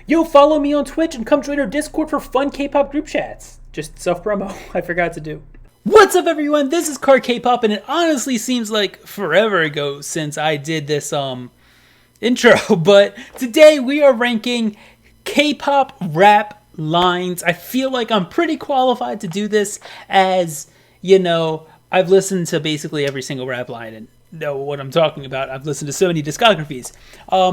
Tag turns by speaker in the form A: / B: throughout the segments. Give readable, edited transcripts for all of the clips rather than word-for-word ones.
A: Yo, follow me on Twitch and come join our Discord for fun K-pop group chats. Just self-promo, I forgot to do. What's up, everyone? This is CarKpop, and it honestly seems like forever ago since I did this intro, but today we are ranking K-pop rap lines. I feel like I'm pretty qualified to do this, as, you know, I've listened to basically every single rap line and know what I'm talking about. I've listened to so many discographies.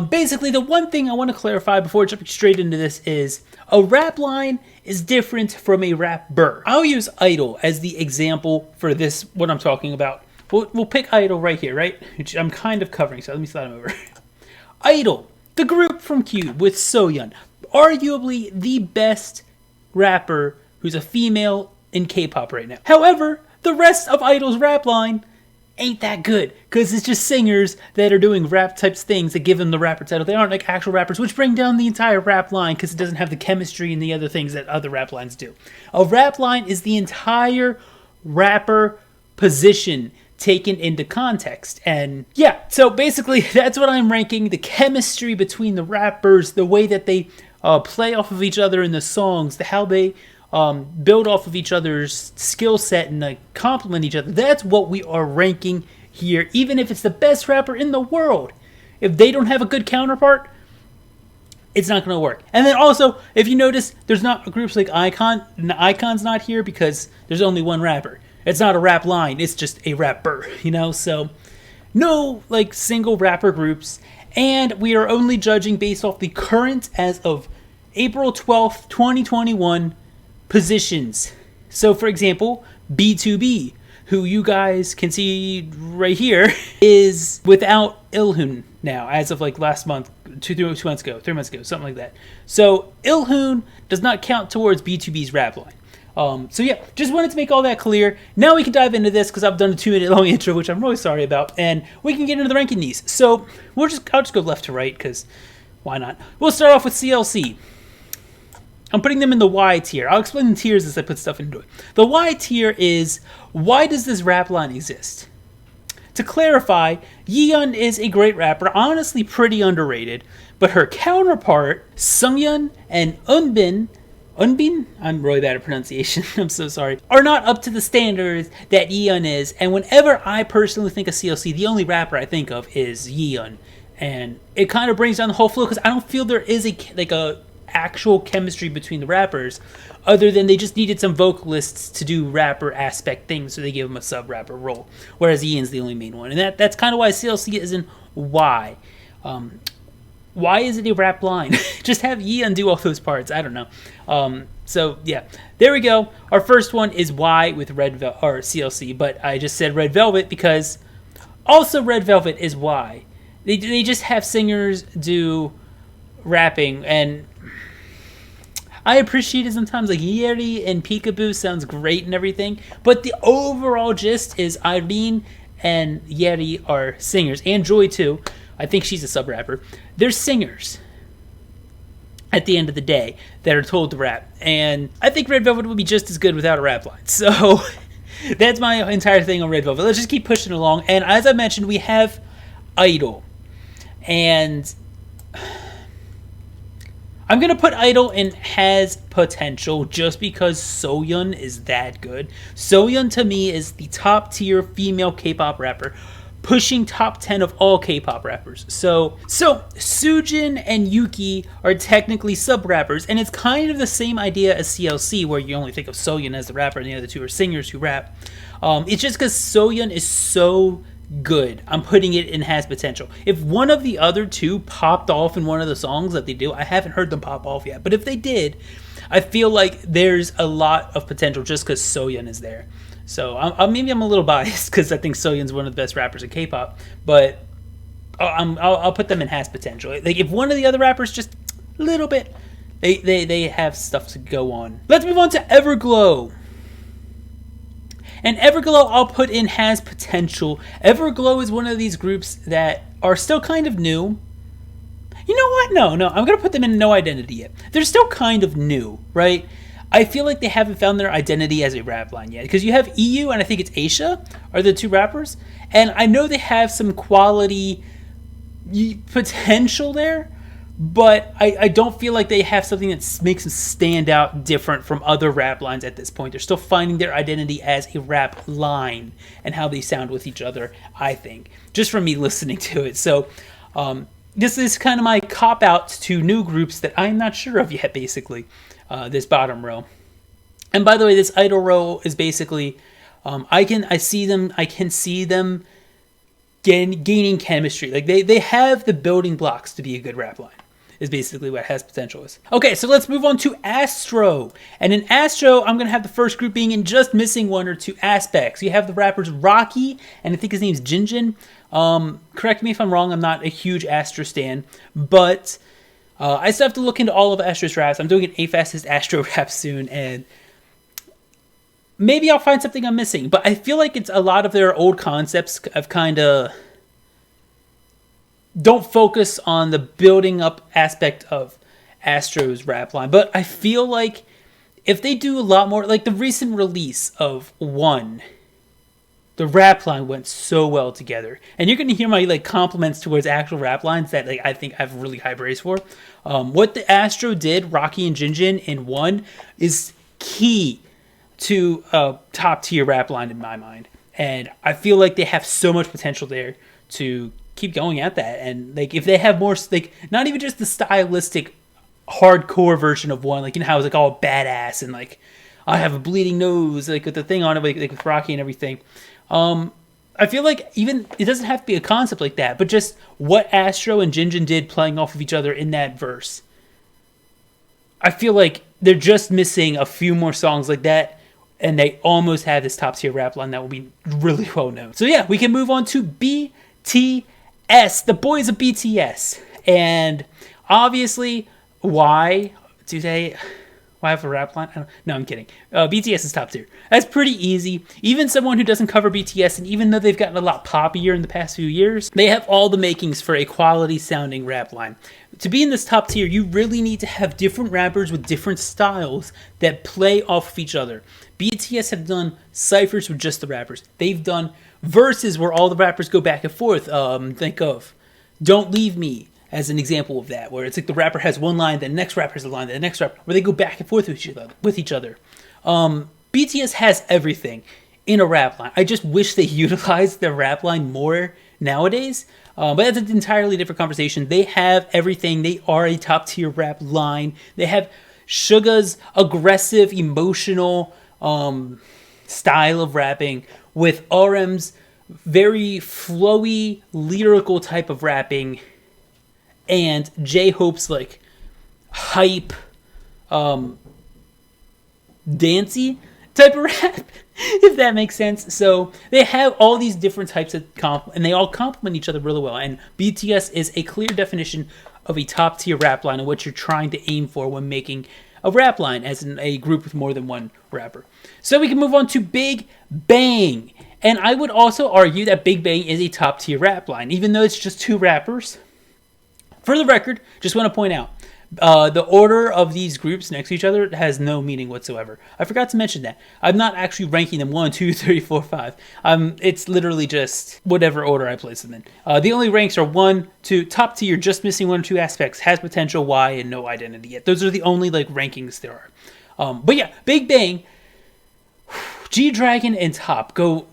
A: Basically, the one thing I want to clarify before jumping straight into this is a rap line is different from a rapper. I'll use I-DLE as the example for this, what I'm talking about. We'll pick I-DLE right here, right? Which I'm kind of covering, so let me slide him over. I-DLE, the group from Cube with Soyeon, arguably the best rapper who's a female in K-pop right now. However, the rest of I-DLE's rap line ain't that good, because it's just singers that are doing rap types things that give them the rapper title. They aren't like actual rappers, which bring down the entire rap line because it doesn't have the chemistry and the other things that other rap lines do. A rap line is the entire rapper position taken into context. And yeah, so basically that's what I'm ranking: the chemistry between the rappers, the way that they play off of each other in the songs, how they build off of each other's skill set and complement each other. That's what we are ranking here, even if it's the best rapper in the world. If they don't have a good counterpart, it's not going to work. And then also, if you notice, there's not groups like Icon. Icon's not here because there's only one rapper. It's not a rap line, it's just a rapper, you know? So no like single rapper groups, and we are only judging based off the current, as of April 12th, 2021, positions. So for example, BTOB, who you guys can see right here, is without Ilhoon now, as of like last month, 3 months ago, something like that. So Ilhoon does not count towards BTOB's rap line. So yeah, just wanted to make all that clear. Now we can dive into this because I've done a 2-minute long intro, which I'm really sorry about, and we can get into the ranking these. So I'll just go left to right because why not? We'll start off with CLC. I'm putting them in the Y tier. I'll explain the tiers as I put stuff into it. The Y tier is, why does this rap line exist? To clarify, Yeon is a great rapper, honestly pretty underrated, but her counterpart, Sungyeon and Eunbin, I'm really bad at pronunciation, I'm so sorry, are not up to the standards that Yeon is, and whenever I personally think of CLC, the only rapper I think of is Yeon, and it kind of brings down the whole flow, because I don't feel there is a actual chemistry between the rappers, other than they just needed some vocalists to do rapper aspect things, so they gave him a sub rapper role, whereas Ian's the only main one, and that's kind of why CLC is in Y. Why is it a rap line? Just have Yeon do all those parts. I don't know. So yeah, there we go. Our first one is Y with CLC, but I just said Red Velvet because also Red Velvet is Y. They just have singers do rapping, and I appreciate it sometimes. Like Yeri and Peekaboo sounds great and everything, but the overall gist is Irene and Yeri are singers, and Joy too. I think she's a sub rapper. They're singers at the end of the day that are told to rap, and I think Red Velvet would be just as good without a rap line. So that's my entire thing on Red Velvet. Let's just keep pushing along. And as I mentioned, we have I-DLE, and I'm going to put I-DLE in has potential just because Soyeon is that good. Soyeon to me is the top tier female K-pop rapper, pushing top 10 of all K-pop rappers. So Soojin and Yuki are technically sub-rappers, and it's kind of the same idea as CLC, where you only think of Soyeon as the rapper and the other two are singers who rap. It's just because Soyeon is so good, I'm putting it in has potential. If one of the other two popped off in one of the songs that they do, I haven't heard them pop off yet, but if they did, I feel like there's a lot of potential just because Soyeon is there. So maybe I'm a little biased because I think Soyeon's one of the best rappers in K-pop, but I'll put them in has potential. Like if one of the other rappers just a little bit, they have stuff to go on. Let's move on to Everglow. And Everglow I'll put in has potential. Everglow is one of these groups that are still kind of new. You know what? No, I'm going to put them in no identity yet. They're still kind of new, right? I feel like they haven't found their identity as a rap line yet, because you have EU and I think it's Aisha are the two rappers, and I know they have some quality potential there, but I don't feel like they have something that makes them stand out different from other rap lines at this point. They're still finding their identity as a rap line and how they sound with each other, I think, just from me listening to it. So this is kind of my cop-outs to new groups that I'm not sure of yet, basically, this bottom row. And by the way, this idol row is basically, I can see them gaining chemistry. Like they have the building blocks to be a good rap line, is basically what has potential is. Okay, so let's move on to Astro. And in Astro, I'm going to have the first group being in just missing one or two aspects. You have the rappers Rocky, and I think his name's Jinjin. Correct me if I'm wrong, I'm not a huge Astro stan, but I still have to look into all of Astro's raps. I'm doing an A Fastest Astro rap soon, and maybe I'll find something I'm missing. But I feel like it's a lot of their old concepts of kind of don't focus on the building up aspect of Astro's rap line. But I feel like if they do a lot more, like the recent release of One, the rap line went so well together. And you're going to hear my like compliments towards actual rap lines that like I think I have really high praise for. What the Astro did, Rocky and Jinjin in One, is key to a top tier rap line in my mind. And I feel like they have so much potential there to keep going at that. And like if they have more, like not even just the stylistic hardcore version of One, like you know how it's like all badass and like I have a bleeding nose, like with the thing on it, like with Rocky and everything. I feel like even it doesn't have to be a concept like that, but just what Astro and Jinjin did playing off of each other in that verse. I feel like they're just missing a few more songs like that, and they almost have this top tier rap line that will be really well known. So yeah, we can move on to BTS, the boys of BTS. And obviously, why have a rap line? No, I'm kidding. BTS is top tier. That's pretty easy. Even someone who doesn't cover BTS, and even though they've gotten a lot poppier in the past few years, they have all the makings for a quality sounding rap line. To be in this top tier, you really need to have different rappers with different styles that play off of each other. BTS have done cyphers with just the rappers. They've done verses where all the rappers go back and forth. Think of Don't Leave Me as an example of that, where it's like the rapper has one line, the next rapper has a line, the next rapper, where they go back and forth with each other. BTS has everything in a rap line. I just wish they utilized their rap line more nowadays, but that's an entirely different conversation. They have everything. They are a top tier rap line. They have Suga's aggressive, emotional style of rapping with RM's very flowy, lyrical type of rapping, and J-Hope's like hype, dancey type of rap, if that makes sense. So they have all these different types of and they all complement each other really well. And BTS is a clear definition of a top tier rap line and what you're trying to aim for when making a rap line as in a group with more than one rapper. So we can move on to Big Bang. And I would also argue that Big Bang is a top tier rap line, even though it's just two rappers. For the record, just want to point out, the order of these groups next to each other has no meaning whatsoever. I forgot to mention that. I'm not actually ranking them 1, 2, 3, 4, 5. It's literally just whatever order I place them in. The only ranks are 1, 2, top tier, just missing 1 or 2 aspects, has potential, Y, and no identity yet. Those are the only like rankings there are. But yeah, Big Bang, G-Dragon, and Top go.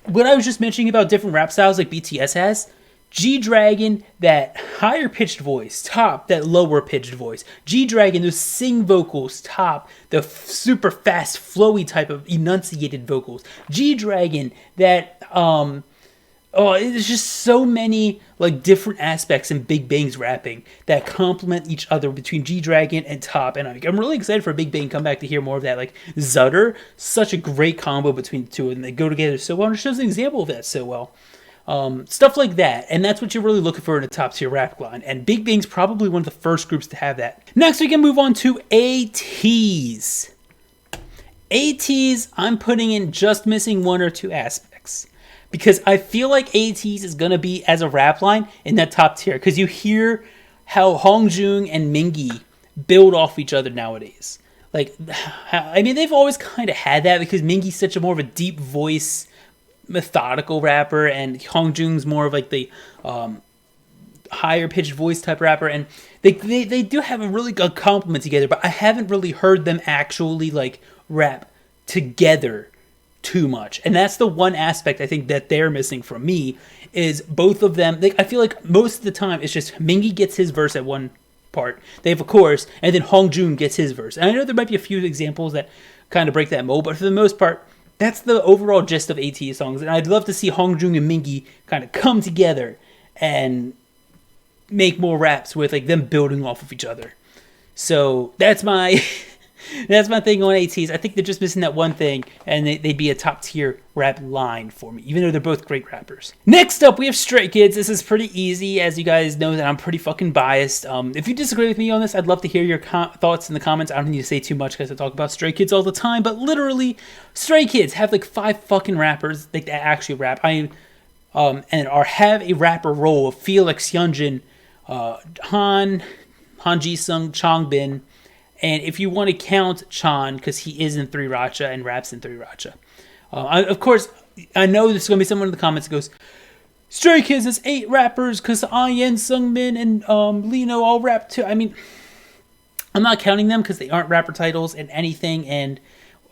A: What I was just mentioning about different rap styles like BTS has, G-Dragon, that higher pitched voice, Top, that lower pitched voice. G-Dragon, those sing vocals, Top, the super fast, flowy type of enunciated vocals. G-Dragon, that, there's just so many like different aspects in Big Bang's rapping that complement each other between G-Dragon and Top. And I'm really excited for Big Bang to come back to hear more of that. Like Zutter, such a great combo between the two, and they go together so well. And it shows an example of that so well. Stuff like that, and that's what you're really looking for in a top tier rap line, and Big Bang's probably one of the first groups to have that. Next we can move on to Ateez. Ateez, I'm putting in just missing 1 or 2 aspects, because I feel like Ateez is going to be, as a rap line, in that top tier, because you hear how Hongjoong and Mingi build off each other nowadays. Like, I mean, they've always kind of had that, because Mingi's such a more of a deep voice, methodical rapper, and Hongjoong's more of like the higher pitched voice type rapper, and they do have a really good compliment together, but I haven't really heard them actually like rap together too much. And that's the one aspect I think that they're missing from me, is both of them. Like, I feel like most of the time it's just Mingi gets his verse at one part, they have a chorus, and then Hongjoong gets his verse. And I know there might be a few examples that kind of break that mold, but for the most part, that's the overall gist of Ateez songs. And I'd love to see Hongjoong and Mingi kind of come together and make more raps with like them building off of each other. So that's my that's my thing on Ateez. I think they're just missing that one thing, and they'd be a top tier rap line for me, even though they're both great rappers. Next up, we have Stray Kids. This is pretty easy, as you guys know that I'm pretty fucking biased. If you disagree with me on this, I'd love to hear your thoughts in the comments. I don't need to say too much because I talk about Stray Kids all the time, but literally, Stray Kids have like 5 fucking rappers like that actually rap. And have a rapper role of Felix, Hyunjin, Han Ji-sung, Changbin, and if you want to count Chan, because he is in 3 Racha and raps in 3 Racha. Of course, I know there's going to be someone in the comments that goes, Stray Kids is 8 rappers because IN, Sungmin, and Lino all rap too. I mean, I'm not counting them because they aren't rapper titles and anything, and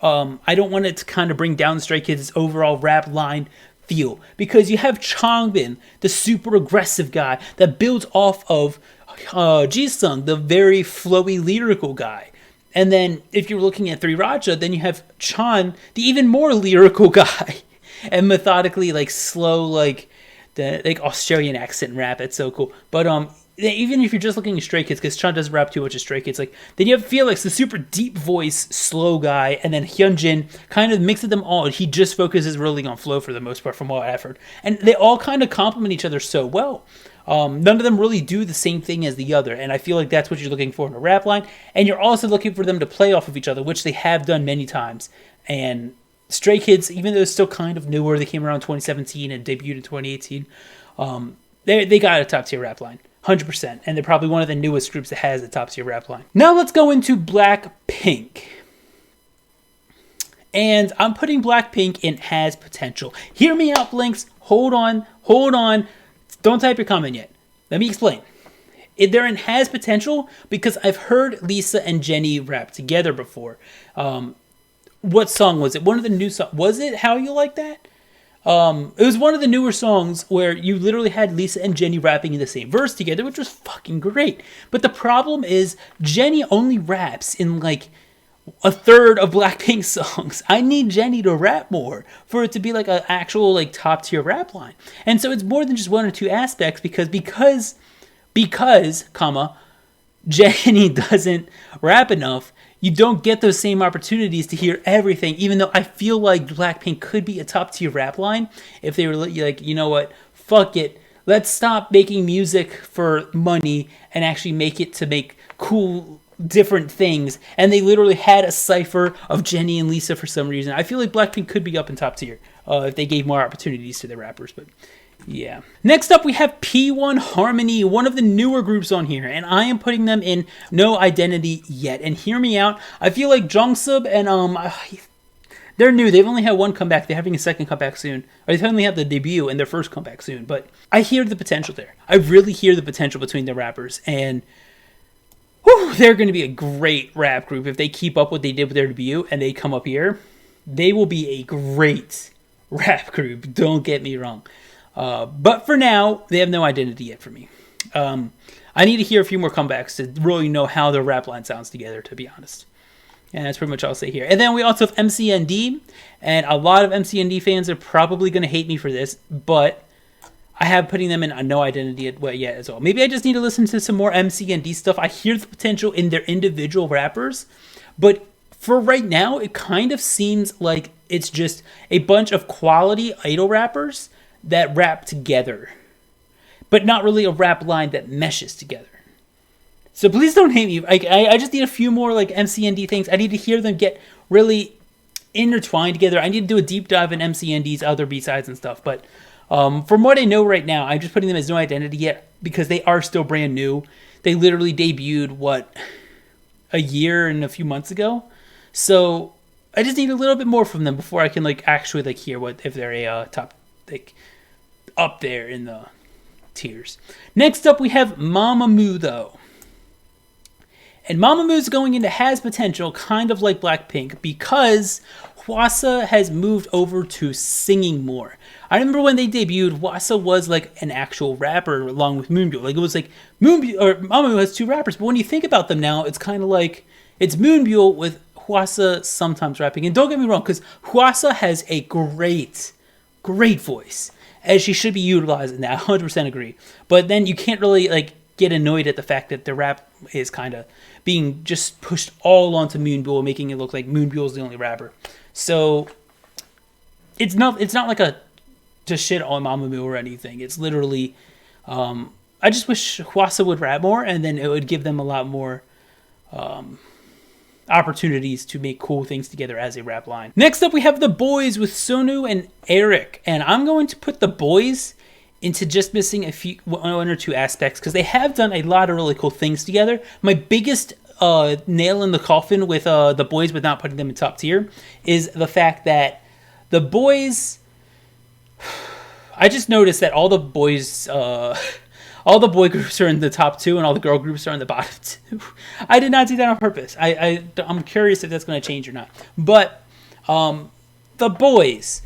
A: I don't want it to kind of bring down Stray Kids' overall rap line feel, because you have Changbin, the super aggressive guy that builds off of Jisung, the very flowy lyrical guy. And then if you're looking at 3 Racha, then you have Chan, the even more lyrical guy, and methodically like slow, like the like Australian accent rap. It's so cool. But even if you're just looking at Stray Kids, because Chan doesn't rap too much as Stray Kids, like then you have Felix, the super deep voice, slow guy, and then Hyunjin kind of mixes them all. He just focuses really on flow for the most part, from what I've heard, and they all kind of complement each other so well. None of them really do the same thing as the other, and I feel like that's what you're looking for in a rap line. And you're also looking for them to play off of each other, which they have done many times. And Stray Kids, even though it's still kind of newer, they came around 2017 and debuted in 2018. They got a top tier rap line, 100%, and they're probably one of the newest groups that has a top tier rap line. Now let's go into BlackPink. And I'm putting BlackPink in has potential. Hear me out, Blinks. Hold on. Don't type your comment yet. Let me explain. They're in has potential because I've heard Lisa and Jennie rap together before. What song was it? One of the new songs. Was it How You Like That? It was one of the newer songs where you literally had Lisa and Jennie rapping in the same verse together, which was fucking great. But the problem is Jennie only raps in like a third of BlackPink's songs. I need Jennie to rap more for it to be like an actual like top tier rap line. And so it's more than just one or two aspects because Jennie doesn't rap enough. You don't get those same opportunities to hear everything, even though I feel like BlackPink could be a top tier rap line if they were like, you know what, fuck it. Let's stop making music for money and actually make it to make cool different things. And they literally had a cipher of Jennie and Lisa for some reason. I feel like BlackPink could be up in top tier if they gave more opportunities to their rappers, but yeah. Next up, we have P1 Harmony, one of the newer groups on here, and I am putting them in no identity yet. And hear me out. I feel like Jungsub and they're new. They've only had one comeback. They're having a second comeback soon. Or they only have the debut and their first comeback soon. But I hear the potential there. I really hear the potential between the rappers, and they're going to be a great rap group if they keep up what they did with their debut and they come up here. They will be a great rap group. Don't get me wrong. But for now, they have no identity yet for me. I need to hear a few more comebacks to really know how their rap line sounds together, to be honest. And that's pretty much all I'll say here. And then we also have MCND. And a lot of MCND fans are probably going to hate me for this, but I have putting them in a no identity yet as well. Maybe I just need to listen to some more MCND stuff. I hear the potential in their individual rappers, but for right now, it kind of seems like it's just a bunch of quality idol rappers that rap together, but not really a rap line that meshes together. So please don't hate me. I just need a few more like MCND things. I need to hear them get really intertwined together. I need to do a deep dive in MCND's other B-sides and stuff, but from what I know right now, I'm just putting them as no identity yet because they are still brand new. They literally debuted, a year and a few months ago? So I just need a little bit more from them before I can actually hear if they're a top, up there in the tiers. Next up, we have Mamamoo, though. And Mamamoo's going into has potential, kind of like BlackPink, because Hwasa has moved over to singing more. I remember when they debuted, Hwasa was like an actual rapper along with Moonbyul. Like, it was like Mamamoo has 2 rappers, but when you think about them now, it's kind of like it's Moonbyul with Hwasa sometimes rapping. And don't get me wrong, because Hwasa has a great voice, as she should be utilized in that. 100% agree. But then you can't really like get annoyed at the fact that the rap is kind of being just pushed all onto Moonbyul, making it look like Moonbyul is the only rapper. So it's not like to shit on Mamamoo or anything. It's literally, I just wish Hwasa would rap more, and then it would give them a lot more opportunities to make cool things together as a rap line. Next up, we have the Boyz with Sonu and Eric, and I'm going to put the Boyz into just missing one or 2 aspects, because they have done a lot of really cool things together. My biggest nail in the coffin with the Boyz, with not putting them in top tier, is the fact that the Boyz, I just noticed that all the boys, all the boy groups are in the top 2 and all the girl groups are in the bottom 2. I did not do that on purpose. I'm curious if that's going to change or not. But the Boyz,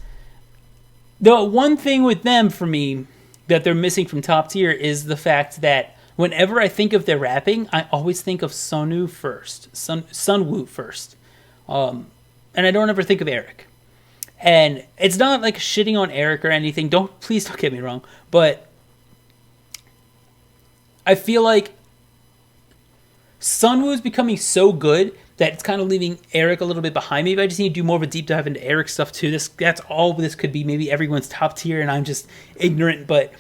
A: the one thing with them for me that they're missing from top tier is the fact that whenever I think of their rapping, I always think of Sunwoo first. And I don't ever think of Eric. And it's not like shitting on Eric or anything. Please don't get me wrong. But I feel like Sunwoo is becoming so good that it's kind of leaving Eric a little bit behind me. But I just need to do more of a deep dive into Eric stuff too. That's all this could be. Maybe everyone's top tier and I'm just ignorant. But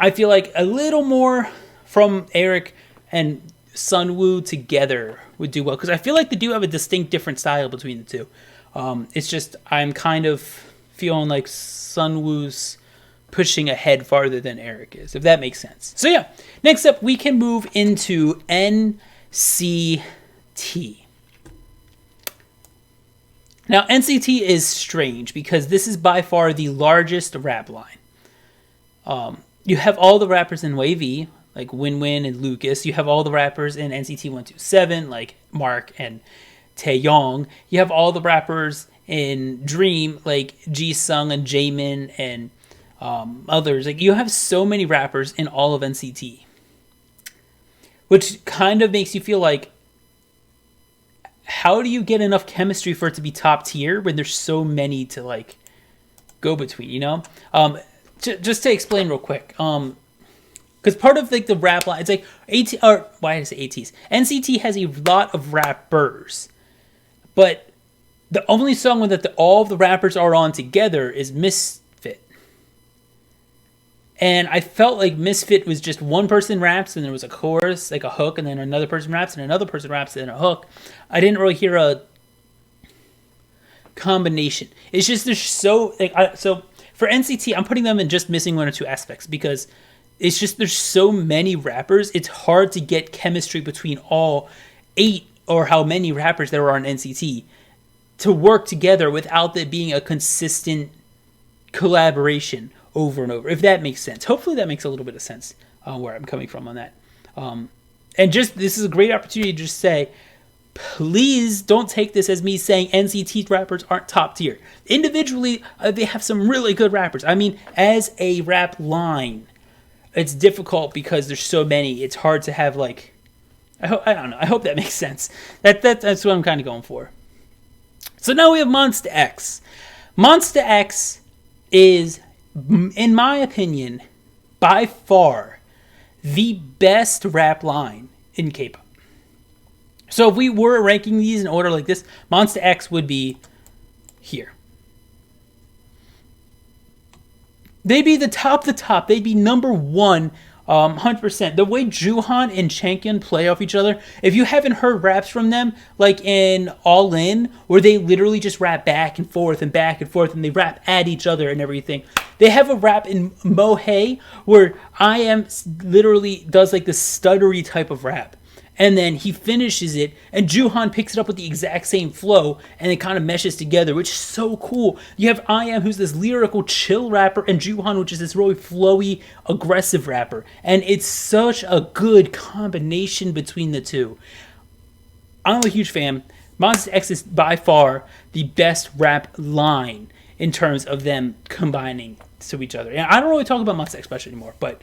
A: I feel like a little more from Eric and Sunwoo together would do well. Because I feel like they do have a distinct different style between the two. It's just I'm kind of feeling like Sunwoo's pushing ahead farther than Eric is, if that makes sense. So yeah, next up we can move into NCT. Now NCT is strange because this is by far the largest rap line. You have all the rappers in Wavy, like Winwin and Lucas. You have all the rappers in NCT 127, like Mark and Taeyong. You have all the rappers in Dream, like Jisung and Jaemin and others. Like, you have so many rappers in all of NCT, which kind of makes you feel like, how do you get enough chemistry for it to be top tier when there's so many to like go between, you know? Just to explain real quick, because part of like the rap line, it's like why did I say Ateez? NCT has a lot of rappers, but the only song that all of the rappers are on together is Misfit. And I felt like Misfit was just one person raps and there was a chorus, like a hook, and then another person raps and another person raps and a hook. I didn't really hear a combination. It's just there's so for NCT, I'm putting them in just missing one or 2 aspects because it's just there's so many rappers. It's hard to get chemistry between all 8 or how many rappers there are on NCT to work together without there being a consistent collaboration over and over, if that makes sense. Hopefully that makes a little bit of sense where I'm coming from on that. And just this is a great opportunity to just say, please don't take this as me saying NCT rappers aren't top tier. Individually, they have some really good rappers. I mean, as a rap line, it's difficult because there's so many. It's hard to have like, I don't know. I hope that makes sense. That's what I'm kind of going for. So now we have Monsta X. Monsta X is, in my opinion, by far the best rap line in K-pop. So if we were ranking these in order like this, Monsta X would be here. They'd be the top. They'd be number 1, 100%. The way Juhan and Chankyeon play off each other, if you haven't heard raps from them, like in All In, where they literally just rap back and forth and they rap at each other and everything. They have a rap in Mohey where IM literally does like this stuttery type of rap. and then he finishes it, and Joohan picks it up with the exact same flow, and it kind of meshes together, which is so cool. You have I.M, who's this lyrical, chill rapper, and Joohan, which is this really flowy, aggressive rapper. And it's such a good combination between the two. I'm a huge fan. Monsta X is by far the best rap line in terms of them combining to each other. And I don't really talk about Monsta X much anymore, but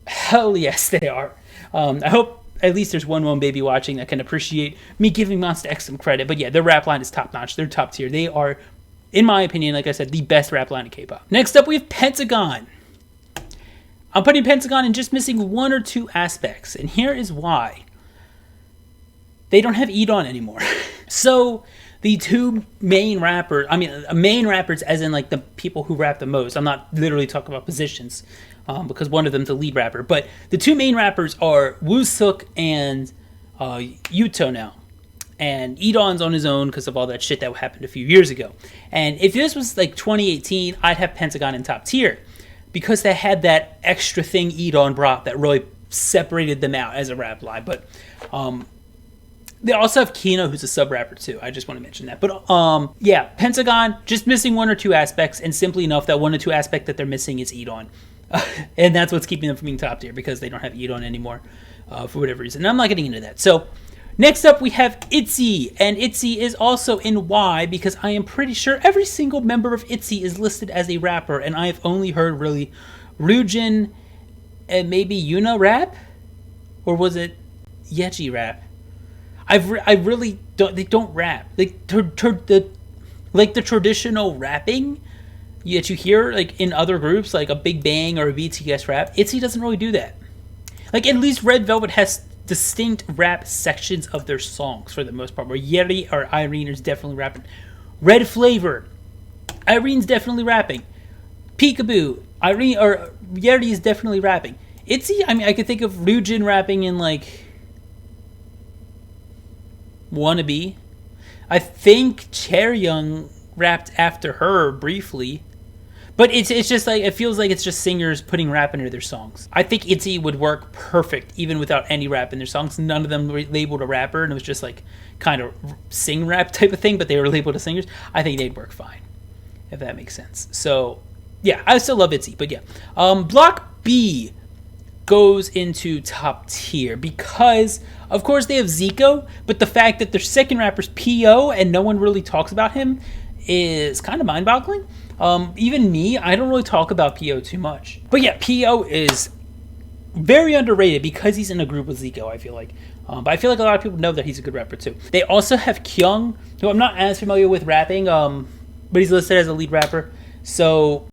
A: hell yes, they are. I hope at least there's one baby watching that can appreciate me giving Monsta X some credit. But yeah, their rap line is top notch. They're top tier. They are, in my opinion, like I said, the best rap line in K-pop. Next up, we have Pentagon. I'm putting Pentagon in just missing one or two aspects, and here is why. They don't have I-DLE anymore. So the two main rappers, main rappers as in like the people who rap the most. I'm not literally talking about positions. Because one of them's the lead rapper. But the two main rappers are Wooseok and Yuto now. And I-DLE's on his own because of all that shit that happened a few years ago. And if this was like 2018, I'd have Pentagon in top tier. Because they had that extra thing I-DLE brought that really separated them out as a rap line. But they also have Kino, who's a sub-rapper too. I just want to mention that. But yeah, Pentagon, just missing one or two aspects. And simply enough, that one or two aspect that they're missing is I-DLE. And that's what's keeping them from being top tier, because they don't have I-DLE anymore for whatever reason. And I'm not getting into that. So next up we have ITZY, and ITZY is also in Y because I am pretty sure every single member of ITZY is listed as a rapper, and I have only heard really Ryujin and maybe Yuna rap, or was it Yeji rap? I really don't. They don't rap like the traditional rapping that you hear like in other groups, like a Big Bang or a BTS rap. ITZY doesn't really do that. Like at least Red Velvet has distinct rap sections of their songs for the most part, where Yeri or Irene is definitely rapping. Red Flavor, Irene's definitely rapping. Peekaboo, Irene or Yeri is definitely rapping. ITZY, I could think of Ryujin rapping in like Wannabe. I think Chaeryeong rapped after her briefly. But it's just like, it feels like it's just singers putting rap into their songs. I think ITZY would work perfect even without any rap in their songs. None of them were labeled a rapper, and it was just like kind of sing rap type of thing, but they were labeled as singers. I think they'd work fine, if that makes sense. So yeah, I still love ITZY, but yeah. BlockB goes into top tier because, of course, they have Zico, but the fact that their second rapper's P.O. and no one really talks about him is kind of mind-boggling. Even me, I don't really talk about P.O. too much. But yeah, P.O. is very underrated because he's in a group with Zico, I feel like. But I feel like a lot of people know that he's a good rapper too. They also have Kyung, who I'm not as familiar with rapping, but he's listed as a lead rapper. So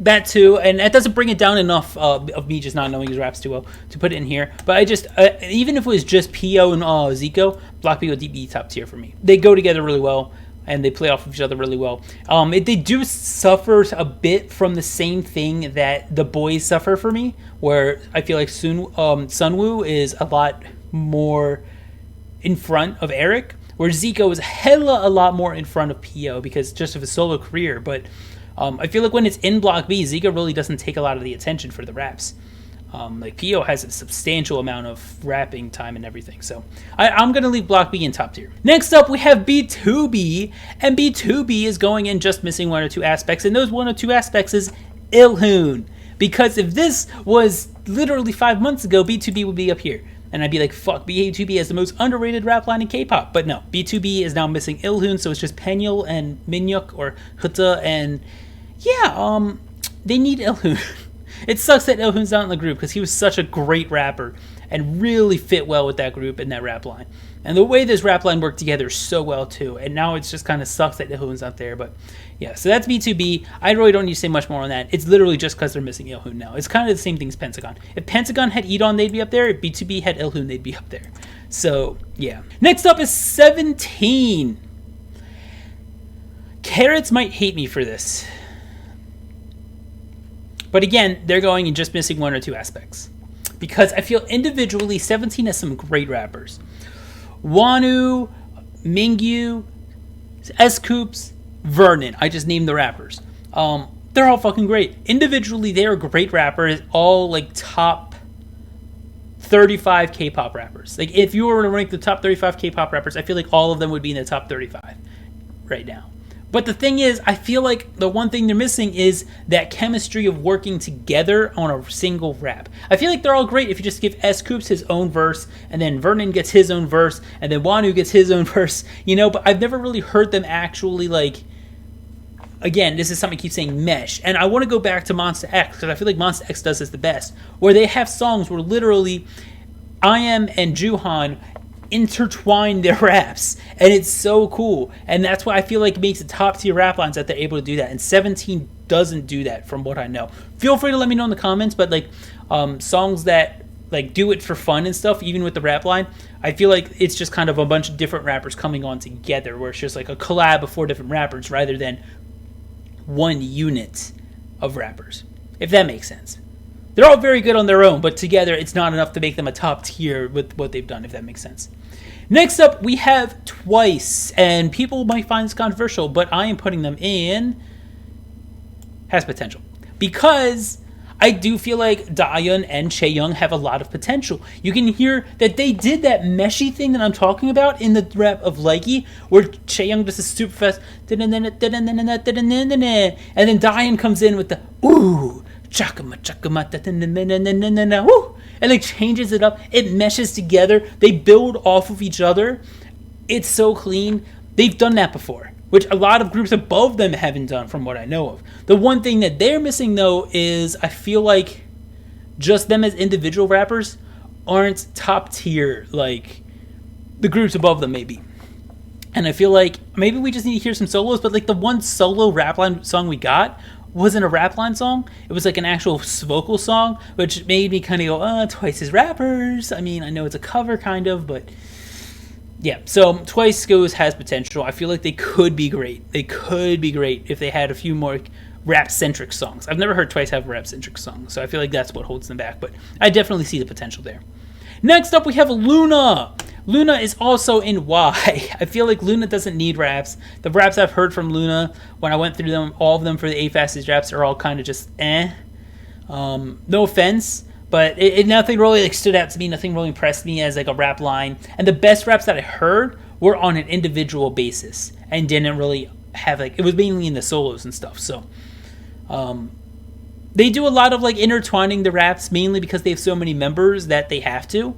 A: that too, and that doesn't bring it down enough of me just not knowing his raps too well to put it in here. But I just, even if it was just P.O. and Zico, BlockB would be top tier for me. They go together really well, and they play off of each other really well. They do suffer a bit from the same thing that the Boyz suffer for me, where I feel like Sunwoo is a lot more in front of Eric, where Zico is a lot more in front of P.O. because just of his solo career. But I feel like when it's in BlockB, Zico really doesn't take a lot of the attention for the raps. Like P.O. has a substantial amount of rapping time and everything. So I'm going to leave BlockB in top tier. Next up, we have BTOB. And BTOB is going in just missing one or two aspects. And those one or two aspects is Ilhoon. Because if this was literally 5 months ago, BTOB would be up here. And I'd be like, fuck, BTOB is the most underrated rap line in K-pop. But no, BTOB is now missing Ilhoon. So it's just Penyul and Minhyuk or Huta. And yeah, they need Ilhoon. It sucks that Ilhoon's not in the group because he was such a great rapper and really fit well with that group and that rap line. And the way this rap line worked together so well too. And now it's just kind of sucks that Ilhoon's not there. But yeah, so that's BTOB. I really don't need to say much more on that. It's literally just because they're missing Ilhoon now. It's kind of the same thing as Pentagon. If Pentagon had I-DLE, they'd be up there. If BTOB had Ilhoon, they'd be up there. So yeah. Next up is 17. Carrots might hate me for this. But again, they're going and just missing one or two aspects. Because I feel individually, 17 has some great rappers. Wonu, Mingyu, S-Coops, Vernon. I just named the rappers. They're all fucking great. Individually, they are great rappers. All like top 35 K-pop rappers. Like, if you were to rank the top 35 K-pop rappers, I feel like all of them would be in the top 35 right now. But the thing is, I feel like the one thing they're missing is that chemistry of working together on a single rap. I feel like they're all great if you just give S-Coops his own verse, and then Vernon gets his own verse, and then Wonu gets his own verse, you know, but I've never really heard them actually, like, again, this is something I keep saying, mesh. And I want to go back to Monsta X, because I feel like Monsta X does this the best, where they have songs where literally IM and Juhan intertwine their raps, and it's so cool. And that's why I feel like it makes it top tier rap lines that they're able to do that, and 17 doesn't do that from what I know. Feel free to let me know in the comments, but like songs that like do it for fun and stuff, even with the rap line, I feel like it's just kind of a bunch of different rappers coming on together, where it's just like a collab of 4 different rappers rather than one unit of rappers, if that makes sense. They're all very good on their own, but together it's not enough to make them a top tier with what they've done, if that makes sense. Next up, we have Twice, and people might find this controversial, but I am putting them in has potential, because I do feel like Dahyun and Chaeyoung have a lot of potential. You can hear that they did that meshy thing that I'm talking about in the rap of Likey, where Chaeyoung does a super fast, and then Dahyun comes in with the ooh, chakama chakama, woo, and like changes it up. It meshes together. They build off of each other. It's so clean. They've done that before, which a lot of groups above them haven't done from what I know of. The one thing that they're missing, though, is I feel like just them as individual rappers aren't top tier like the groups above them maybe. And I feel like maybe we just need to hear some solos, but like the one solo rap line song we got wasn't a rap line song. It was like an actual vocal song, which made me kind of go, oh, Twice as rappers. I mean, I know it's a cover kind of, but yeah, so Twice has potential. I feel like they could be great. They could be great if they had a few more rap-centric songs. I've never heard Twice have a rap-centric song, so I feel like that's what holds them back, but I definitely see the potential there. Next up, we have LOONA. LOONA is also in Y. I feel like LOONA doesn't need raps. The raps I've heard from LOONA, when I went through them, all of them for the 8 fastest raps are all kind of just eh. No offense, but nothing really like stood out to me. Nothing really impressed me as like a rap line. And the best raps that I heard were on an individual basis and didn't really have like, it was mainly in the solos and stuff. So they do a lot of like intertwining the raps, mainly because they have so many members that they have to.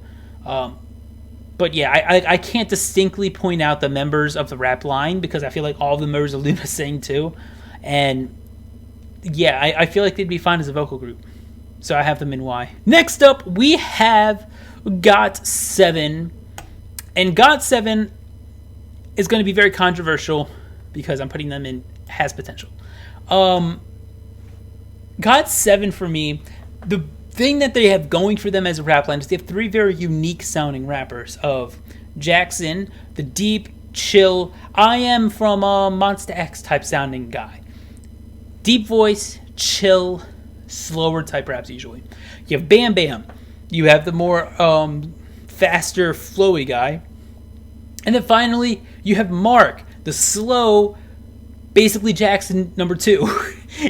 A: But yeah, I can't distinctly point out the members of the rap line because I feel like all the members of LOONA sing too. And yeah, I feel like they'd be fine as a vocal group. So I have them in Y. Next up, we have GOT7. And GOT7 is going to be very controversial because I'm putting them in has potential. GOT7 for me, the thing that they have going for them as a rap line is they have 3 very unique sounding rappers of Jackson, the deep, chill, I am from Monsta X type sounding guy. Deep voice, chill, slower type raps usually. You have Bam Bam. You have the more faster, flowy guy. And then finally, you have Mark, the slow, basically Jackson number 2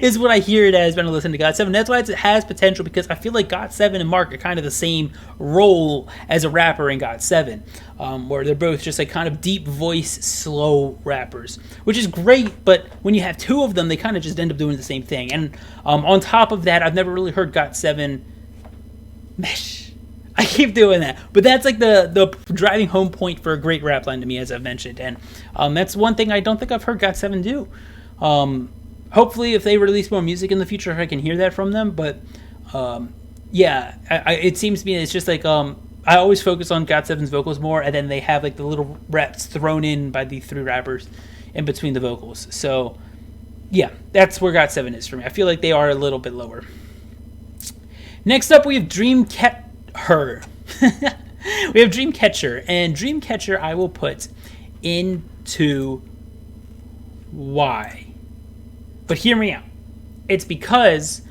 A: is what I hear it as when I listen to GOT7. That's why it has potential, because I feel like GOT7 and Mark are kind of the same role as a rapper in GOT7, where they're both just like kind of deep voice, slow rappers, which is great, but when you have 2 of them, they kind of just end up doing the same thing. And on top of that, I've never really heard GOT7 mesh. I keep doing that, but that's like the driving home point for a great rap line to me, as I've mentioned, and that's one thing I don't think I've heard GOT7 do. Hopefully, if they release more music in the future, I can hear that from them. But yeah, it seems to me it's just like I always focus on GOT7's vocals more, and then they have like the little raps thrown in by the 3 rappers in between the vocals. So yeah, that's where GOT7 is for me. I feel like they are a little bit lower. Next up, we have Dreamcatcher. We have Dreamcatcher, and Dreamcatcher I will put into Y. But hear me out. It's because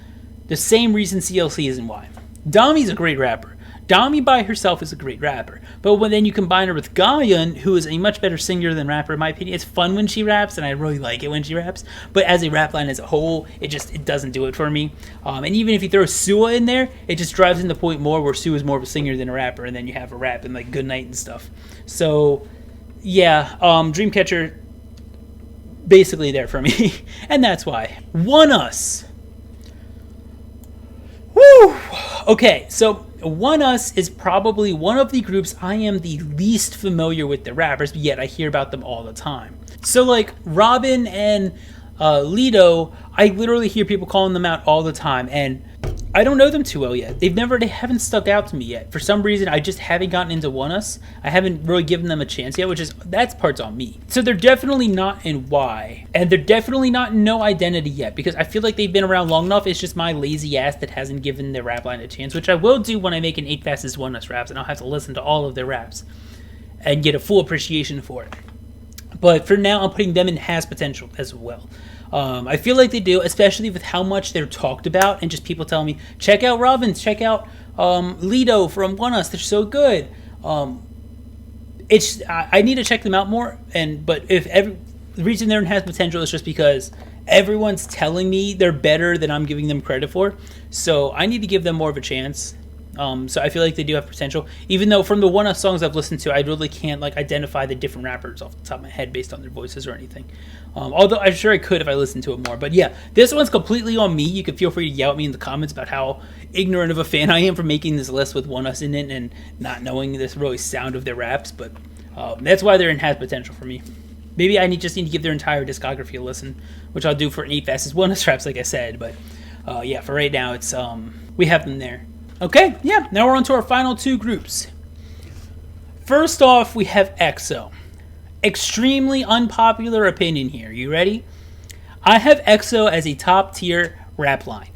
A: the same reason CLC is in Y. Dami's a great rapper. Dami by herself is a great rapper, but then you combine her with Gayeon, who is a much better singer than rapper in my opinion. It's fun when she raps, and I really like it when she raps, but as a rap line as a whole, it doesn't do it for me. And even if you throw Sua in there, it just drives in the point more where Sua is more of a singer than a rapper, and then you have a rap and like Goodnight and stuff. So yeah, Dreamcatcher basically there for me, and that's why. Oneus. Woo! Okay, so Oneus is probably one of the groups I am the least familiar with the rappers, but yet I hear about them all the time. So like Robin and Lido, I literally hear people calling them out all the time, and I don't know them too well yet. They haven't stuck out to me yet. For some reason, I just haven't gotten into Oneus. I haven't really given them a chance yet, that's part's on me. So they're definitely not in Y, and they're definitely not in No Identity yet, because I feel like they've been around long enough. It's just my lazy ass that hasn't given their rap line a chance, which I will do when I make an 8 Fastest Oneus raps, and I'll have to listen to all of their raps and get a full appreciation for it. But for now, I'm putting them in Has Potential as well. I feel like they do, especially with how much they're talked about, and just people telling me, check out Robbins, check out Lido from Oneus, they're so good. I need to check them out more, but the reason they're in Has Potential is just because everyone's telling me they're better than I'm giving them credit for, so I need to give them more of a chance. So I feel like they do have potential, even though from the Oneus songs I've listened to, I really can't like identify the different rappers off the top of my head based on their voices or anything. Although I'm sure I could if I listened to it more. But yeah, this one's completely on me. You can feel free to yell at me in the comments about how ignorant of a fan I am for making this list with Oneus in it and not knowing this really sound of their raps. But that's why they're in Has Potential for me. Maybe I just need to give their entire discography a listen, which I'll do for 8 Fastest Oneus raps, like I said. But yeah, for right now, it's we have them there. Okay, yeah, now we're on to our final two groups. First off, we have EXO. Extremely unpopular opinion here. You ready? I have EXO as a top tier rap line.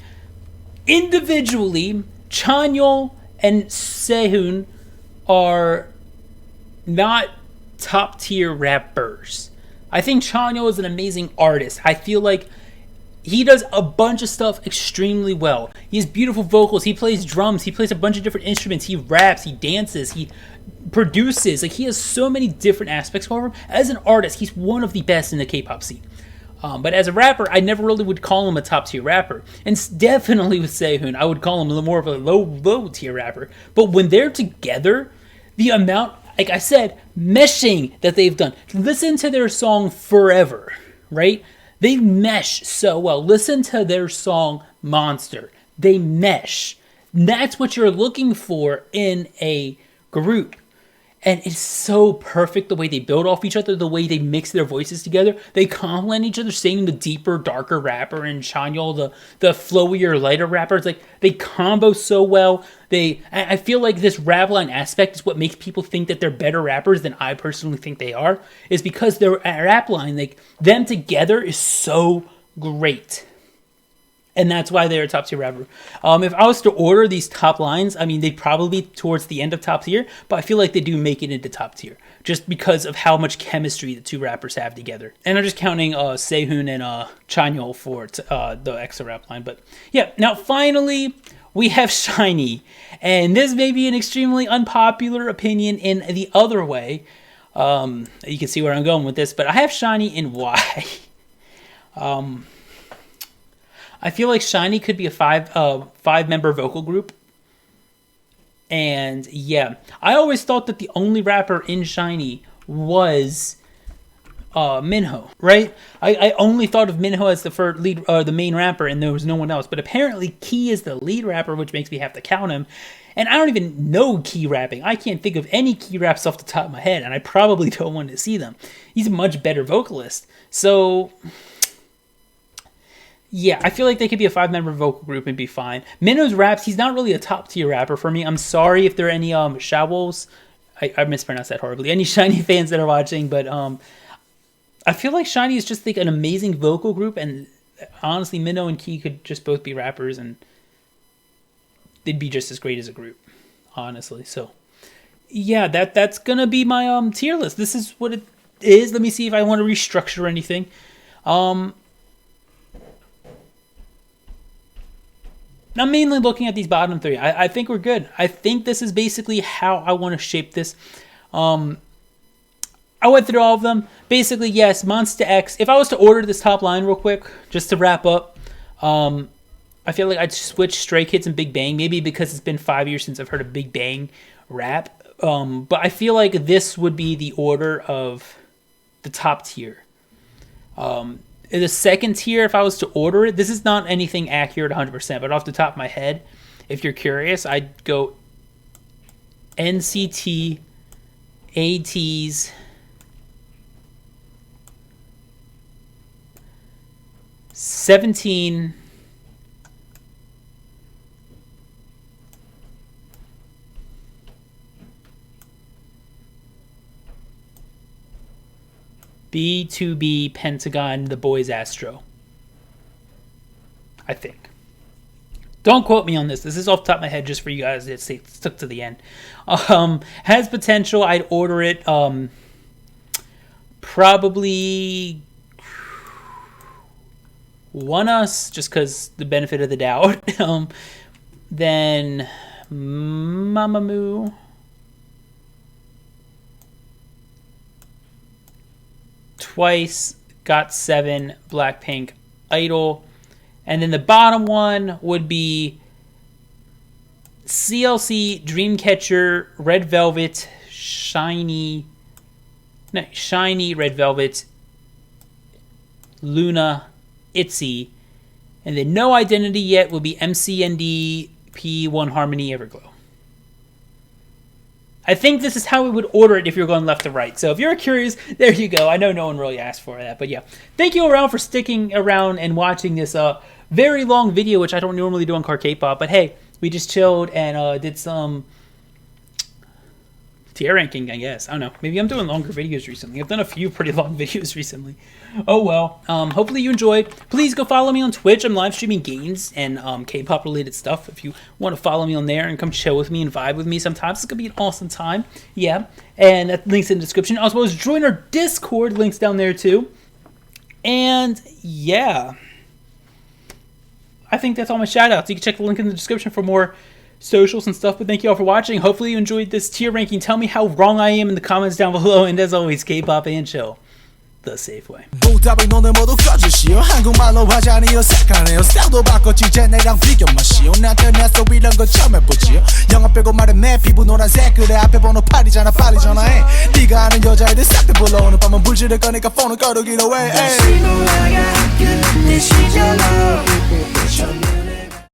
A: Individually, Chanyeol and Sehun are not top tier rappers. I think Chanyeol is an amazing artist. I feel like he does a bunch of stuff extremely well. He has beautiful vocals. He plays drums. He plays a bunch of different instruments. He raps. He dances. He produces. Like, he has so many different aspects for him. As an artist, he's one of the best in the K-pop scene. But as a rapper, I never really would call him a top-tier rapper. And definitely with Sehun, I would call him more of a low-tier rapper. But when they're together, the amount, like I said, meshing that they've done. Listen to their song Forever, right? They mesh so well. Listen to their song Monster. They mesh. That's what you're looking for in a group. And it's so perfect the way they build off each other, the way they mix their voices together. They complement each other, singing the deeper, darker rapper, and Chanyeol, the flowier, lighter rapper. It's like they combo so well. I feel like this rap line aspect is what makes people think that they're better rappers than I personally think they are. Is because their rap line, like them together, is so great. And that's why they're a top tier rapper. If I was to order these top lines, I mean, they'd probably be towards the end of top tier, but I feel like they do make it into top tier just because of how much chemistry the two rappers have together. And I'm just counting Sehun and Chanyeol for the EXO rap line. But yeah, now finally, we have Shinee. And this may be an extremely unpopular opinion in the other way. You can see where I'm going with this, but I have Shinee in Y. I feel like Shinee could be a five-member vocal group. And yeah, I always thought that the only rapper in Shinee was Minho, right? I only thought of Minho as the main rapper, and there was no one else. But apparently Key is the lead rapper, which makes me have to count him. And I don't even know Key rapping. I can't think of any Key raps off the top of my head, and I probably don't want to see them. He's a much better vocalist. So yeah, I feel like they could be a 5-member vocal group and be fine. Minho's raps, he's not really a top-tier rapper for me. I'm sorry if there are any Shawls. I mispronounced that horribly. Any Shinee fans that are watching, but I feel like Shinee is just like an amazing vocal group, and honestly, Minho and Key could just both be rappers, and they'd be just as great as a group, honestly. So yeah, that's gonna be my tier list. This is what it is. Let me see if I want to restructure anything. I'm mainly looking at these bottom three. I think we're good. I think this is basically how I want to shape this. I went through all of them. Basically, yes, Monsta X. If I was to order this top line real quick, just to wrap up, I feel like I'd switch Stray Kids and Big Bang. Maybe because it's been 5 years since I've heard a Big Bang rap. But I feel like this would be the order of the top tier. In the second tier, if I was to order it, this is not anything accurate 100%, but off the top of my head, if you're curious, I'd go NCT, Ateez, '17, BTOB, Pentagon, the Boyz, Astro. I think. Don't quote me on this. This is off the top of my head just for you guys that stuck to the end. Has potential. I'd order it. Probably Oneus, just because the benefit of the doubt. Then Mamamoo. Twice, GOT7, BlackPink, I-DLE. And then the bottom one would be CLC, Dreamcatcher, Red Velvet, Shinee, Red Velvet, LOONA, ITZY. And then no identity yet will be MCND, P1 Harmony, Everglow. I think this is how we would order it if you're going left to right. So if you're curious, there you go. I know no one really asked for that, but yeah. Thank you around for sticking around and watching this very long video, which I don't normally do on CarKpop. But hey, we just chilled and did some tier ranking, I guess. I don't know. Maybe I'm doing longer videos recently. I've done a few pretty long videos recently. Oh well. Hopefully you enjoyed. Please go follow me on Twitch. I'm live streaming games and K-pop related stuff. If you want to follow me on there and come chill with me and vibe with me sometimes, it's gonna be an awesome time. Yeah. And that link's in the description. Also, join our Discord. Links down there too. And yeah, I think that's all my shout outs. You can check the link in the description for more socials and stuff, but thank you all for watching. Hopefully you enjoyed this tier ranking. Tell me how wrong I am in the comments down below, and as always, K-pop and chill the safe way.
B: BTOB 너네 모두 꺼주시오. 한국말로 화자니요 색하네요. 스타일도 바꿨지 이제 내랑 비교 마시오. 나한테 내서 이런 거 처음 해보지요. 영어 빼고 말해 내 피부 노란색 그래 앞에 번호 8이잖아 빨리 전화해. 네가 아는 여자애들 싹 다 불러 오늘 밤은 불지를 거니까 폰을 꺼두기로 해.